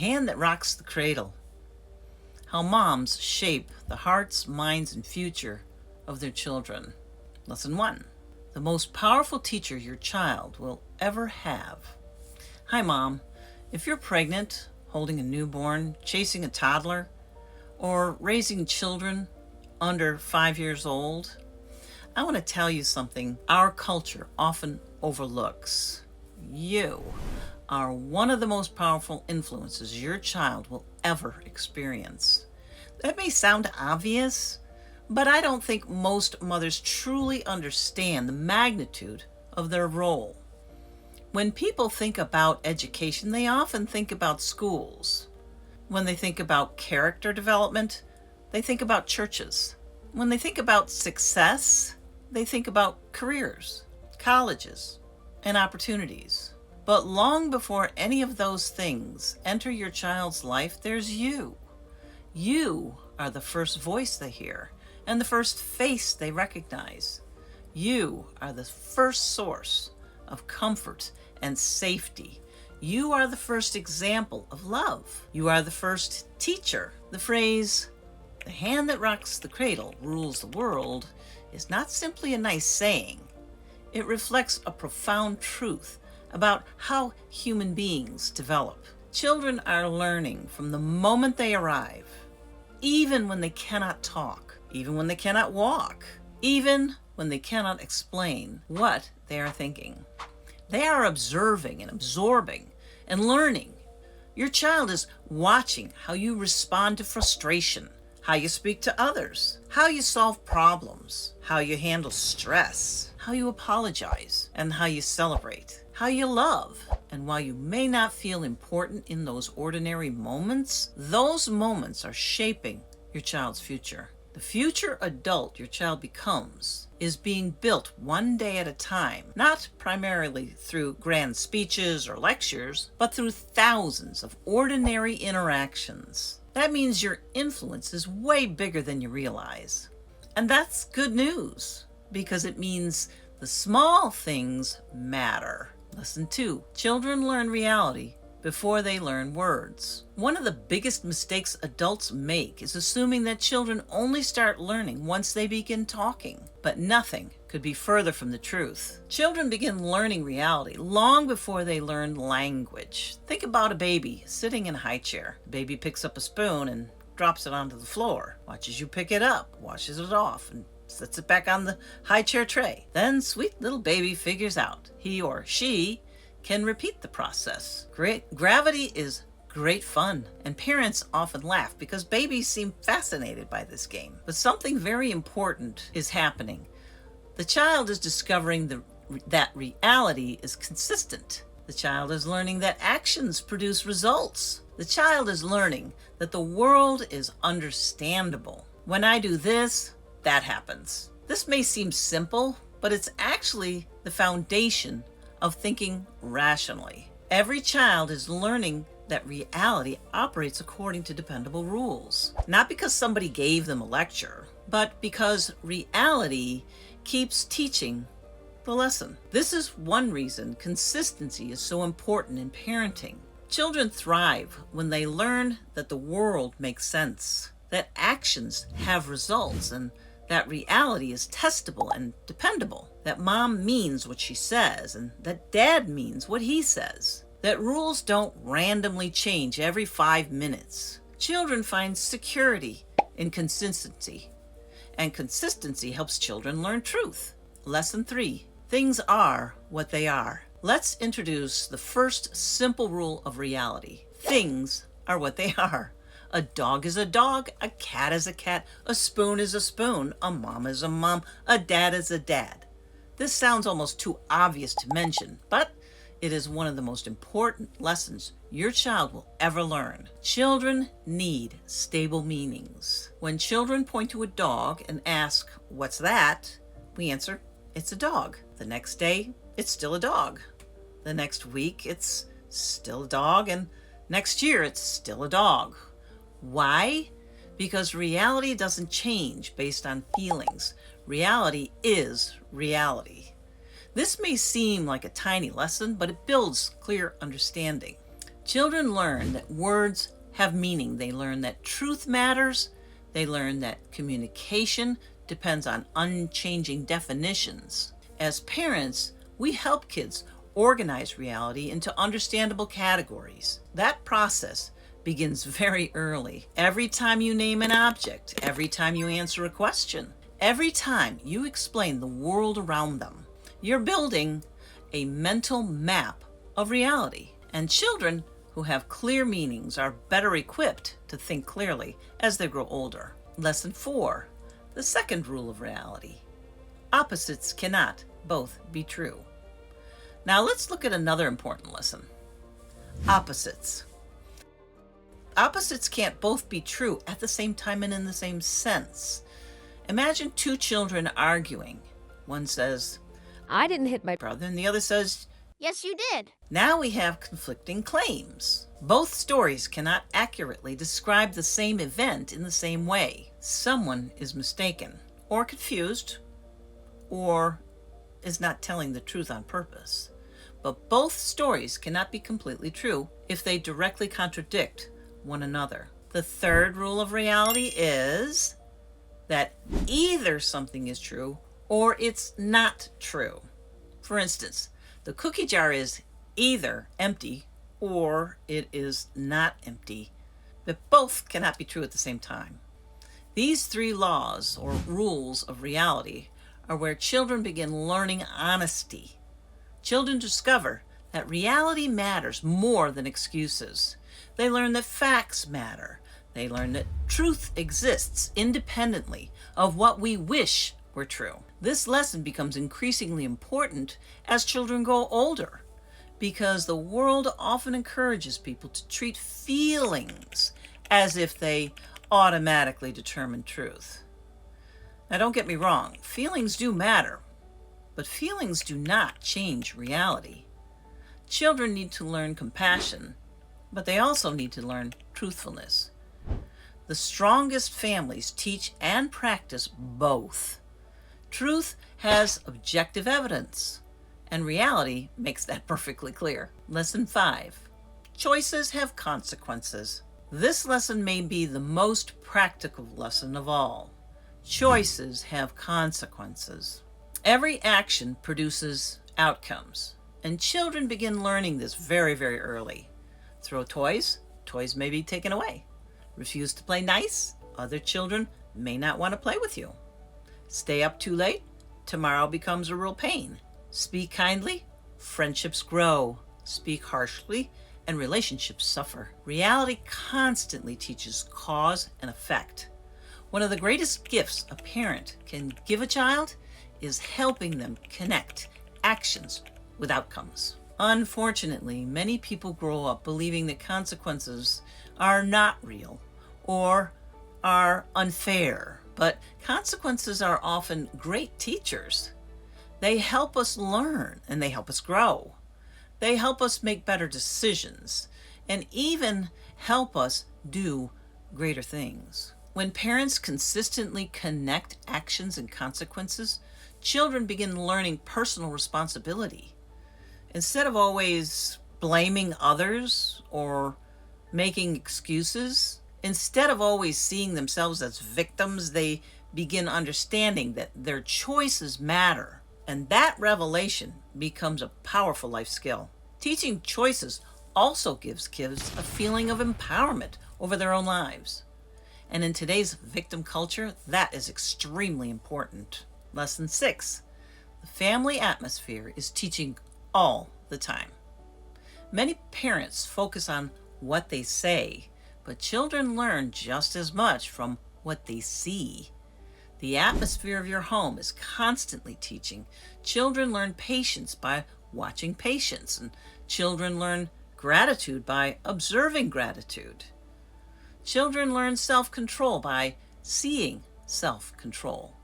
hand that rocks the cradle. How moms shape the hearts, minds, and future of their children. Lesson 1. The most powerful teacher your child will ever have. Hi, Mom. If you're pregnant, holding a newborn, chasing a toddler, or raising children under 5 years old, I want to tell you something our culture often overlooks. You are one of the most powerful influences your child will ever experience. That may sound obvious, but I don't think most mothers truly understand the magnitude of their role. When people think about education, they often think about schools. When they think about character development, they think about churches. When they think about success, they think about careers, colleges, and opportunities. But long before any of those things enter your child's life, there's you. You are the first voice they hear and the first face they recognize. You are the first source of comfort and safety. You are the first example of love. You are the first teacher. The phrase, "The hand that rocks the cradle rules the world," is not simply a nice saying. It reflects a profound truth about how human beings develop. Children are learning from the moment they arrive, even when they cannot talk, even when they cannot walk, even when they cannot explain what they are thinking. They are observing and absorbing and learning. Your child is watching how you respond to frustration, how you speak to others, how you solve problems, how you handle stress, how you apologize, and how you celebrate, how you love. And while you may not feel important in those ordinary moments, those moments are shaping your child's future. The future adult your child becomes is being built one day at a time, not primarily through grand speeches or lectures, but through thousands of ordinary interactions. That means your influence is way bigger than you realize. And that's good news, because it means the small things matter. Lesson 2. Children learn reality before they learn words. One of the biggest mistakes adults make is assuming that children only start learning once they begin talking. But nothing could be further from the truth. Children begin learning reality long before they learn language. Think about a baby sitting in a high chair. The baby picks up a spoon and drops it onto the floor, watches you pick it up, washes it off, and sets it back on the high chair tray. Then sweet little baby figures out he or she can repeat the process. Gravity is great fun, and parents often laugh because babies seem fascinated by this game. But something very important is happening. The child is discovering that reality is consistent. The child is learning that actions produce results. The child is learning that the world is understandable. When I do this, that happens. This may seem simple, but it's actually the foundation of thinking rationally. Every child is learning that reality operates according to dependable rules. Not because somebody gave them a lecture, but because reality keeps teaching the lesson. This is one reason consistency is so important in parenting. Children thrive when they learn that the world makes sense, that actions have results, and that reality is testable and dependable, that mom means what she says and that dad means what he says, that rules don't randomly change every 5 minutes. Children find security in consistency, and consistency helps children learn truth. Lesson 3. Things are what they are. Let's introduce the first simple rule of reality. Things are what they are. A dog is a dog, a cat is a cat, a spoon is a spoon, a mom is a mom, a dad is a dad. This sounds almost too obvious to mention, but it is one of the most important lessons your child will ever learn. Children need stable meanings. When children point to a dog and ask, "What's that?" we answer, "It's a dog." The next day, it's still a dog. The next week, it's still a dog, and next year, it's still a dog. Why? Because reality doesn't change based on feelings. Reality is reality. This may seem like a tiny lesson, but it builds clear understanding. Children learn that words have meaning. They learn that truth matters. They learn that communication depends on unchanging definitions. As parents, we help kids organize reality into understandable categories. That process begins very early. Every time you name an object, every time you answer a question, every time you explain the world around them, you're building a mental map of reality. And children who have clear meanings are better equipped to think clearly as they grow older. Lesson 4, the second rule of reality. Opposites cannot both be true. Now let's look at another important lesson. Opposites. Opposites can't both be true at the same time and in the same sense. Imagine two children arguing. One says, I didn't hit my brother, and the other says, Yes, you did. now we have conflicting claims. Both stories cannot accurately describe the same event in the same way. Someone is mistaken, or confused, or is not telling the truth on purpose. But both stories cannot be completely true if they directly contradict one another. The third rule of reality is that either something is true or it's not true. For instance, the cookie jar is either empty or it is not empty, but both cannot be true at the same time. These three laws or rules of reality are where children begin learning honesty. Children discover that reality matters more than excuses. They learn that facts matter. They learn that truth exists independently of what we wish were true. This lesson becomes increasingly important as children grow older, because the world often encourages people to treat feelings as if they automatically determine truth. Now, don't get me wrong, feelings do matter, but feelings do not change reality. Children need to learn compassion, but they also need to learn truthfulness. The strongest families teach and practice both. Truth has objective evidence, and reality makes that perfectly clear. Lesson 5. Choices have consequences. This lesson may be the most practical lesson of all. Choices have consequences. Every action produces outcomes, and children begin learning this very, very early. Throw toys, toys may be taken away. Refuse to play nice, other children may not want to play with you. Stay up too late, tomorrow becomes a real pain. Speak kindly, friendships grow. Speak harshly, and relationships suffer. Reality constantly teaches cause and effect. One of the greatest gifts a parent can give a child is helping them connect actions with outcomes. Unfortunately, many people grow up believing that consequences are not real or are unfair, but consequences are often great teachers. They help us learn and they help us grow. They help us make better decisions and even help us do greater things. When parents consistently connect actions and consequences, children begin learning personal responsibility. Instead of always blaming others or making excuses, instead of always seeing themselves as victims, they begin understanding that their choices matter. And that revelation becomes a powerful life skill. Teaching choices also gives kids a feeling of empowerment over their own lives. And in today's victim culture, that is extremely important. Lesson 6. The family atmosphere is teaching all the time. Many parents focus on what they say, but children learn just as much from what they see. The atmosphere of your home is constantly teaching. Children learn patience by watching patience, and children learn gratitude by observing gratitude. Children learn self-control by seeing self-control.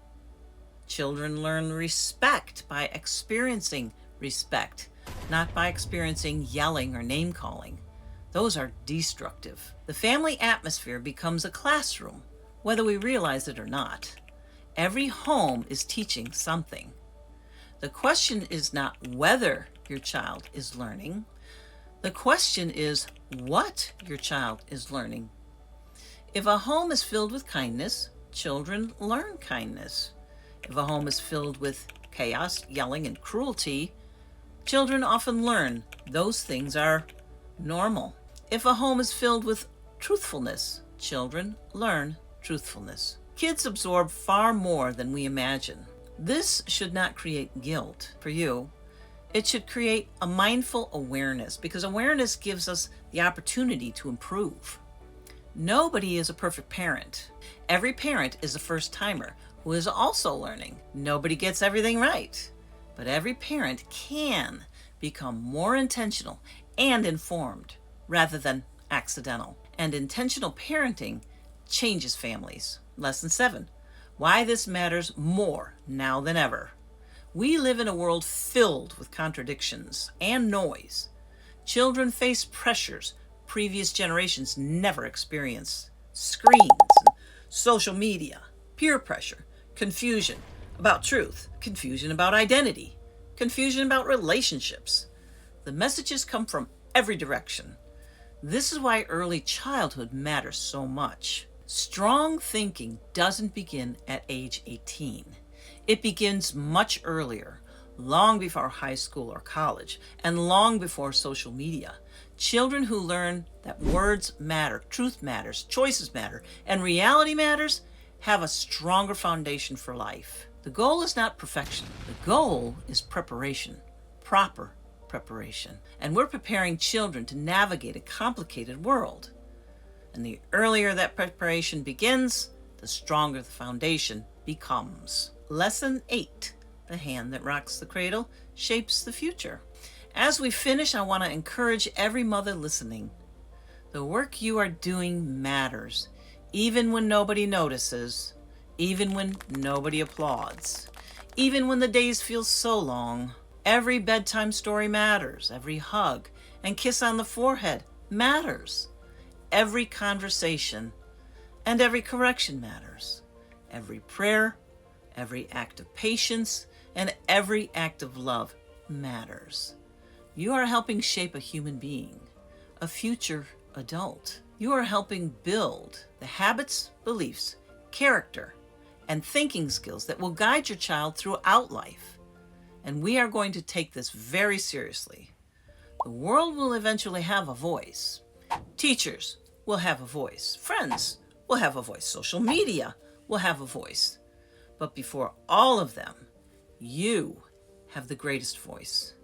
Children learn respect by experiencing respect, not by experiencing yelling or name-calling. Those are destructive. The family atmosphere becomes a classroom, whether we realize it or not. Every home is teaching something. The question is not whether your child is learning. The question is what your child is learning. If a home is filled with kindness, children learn kindness. If a home is filled with chaos, yelling, and cruelty, children often learn those things are normal. If a home is filled with truthfulness, children learn truthfulness. Kids absorb far more than we imagine. This should not create guilt for you. It should create a mindful awareness, because awareness gives us the opportunity to improve. Nobody is a perfect parent. Every parent is a first-timer who is also learning. Nobody gets everything right, but every parent can become more intentional and informed rather than accidental. And intentional parenting changes families. Lesson 7, why this matters more now than ever. We live in a world filled with contradictions and noise. Children face pressures previous generations never experienced. Screens, social media, peer pressure, confusion about truth, confusion about identity, confusion about relationships. The messages come from every direction. This is why early childhood matters so much. Strong thinking doesn't begin at age 18. It begins much earlier, long before high school or college, and long before social media. Children who learn that words matter, truth matters, choices matter, and reality matters have a stronger foundation for life. The goal is not perfection. The goal is preparation, proper preparation. And we're preparing children to navigate a complicated world. And the earlier that preparation begins, the stronger the foundation becomes. Lesson 8, the hand that rocks the cradle shapes the future. As we finish, I want to encourage every mother listening. The work you are doing matters, even when nobody notices, even when nobody applauds, even when the days feel so long. Every bedtime story matters. Every hug and kiss on the forehead matters. Every conversation and every correction matters. Every prayer, every act of patience, and every act of love matters. You are helping shape a human being, a future adult. You are helping build the habits, beliefs, character, and thinking skills that will guide your child throughout life. And we are going to take this very seriously. The world will eventually have a voice. Teachers will have a voice. Friends will have a voice. Social media will have a voice. But before all of them, you have the greatest voice.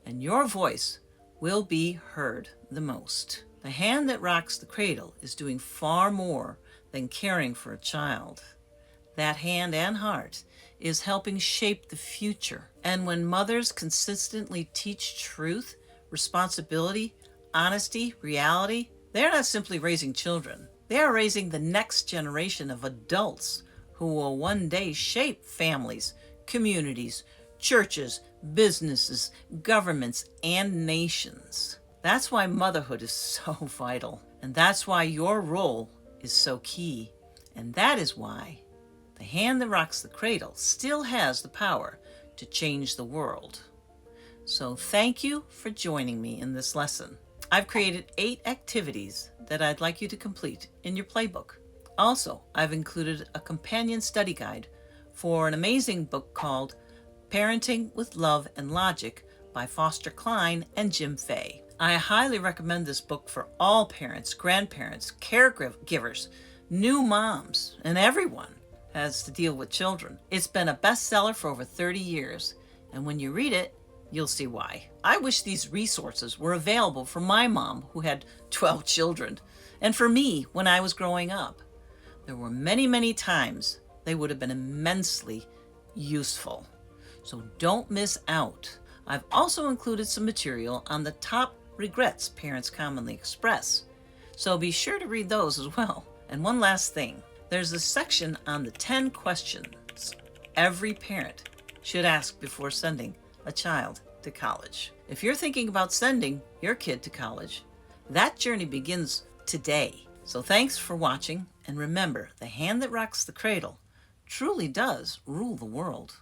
And your voice will be heard the most. The hand that rocks the cradle is doing far more than caring for a child. That hand and heart is helping shape the future. And when mothers consistently teach truth, responsibility, honesty, reality, they're not simply raising children. They are raising the next generation of adults who will one day shape families, communities, churches, businesses, governments, and nations. That's why motherhood is so vital. And that's why your role is so key. And that is why the hand that rocks the cradle still has the power to change the world. So thank you for joining me in this lesson. I've created 8 activities that I'd like you to complete in your playbook. Also, I've included a companion study guide for an amazing book called Parenting with Love and Logic by Foster Cline and Jim Fay. I highly recommend this book for all parents, grandparents, caregivers, new moms, and everyone has to deal with children. It's been a bestseller for over 30 years, and when you read it, you'll see why. I wish these resources were available for my mom, who had 12 children, and for me when I was growing up. There were many, many times they would have been immensely useful. So don't miss out. I've also included some material on the top regrets parents commonly express. So be sure to read those as well. And one last thing. There's a section on the 10 questions every parent should ask before sending a child to college. If you're thinking about sending your kid to college, that journey begins today. So thanks for watching, and remember, the hand that rocks the cradle truly does rule the world.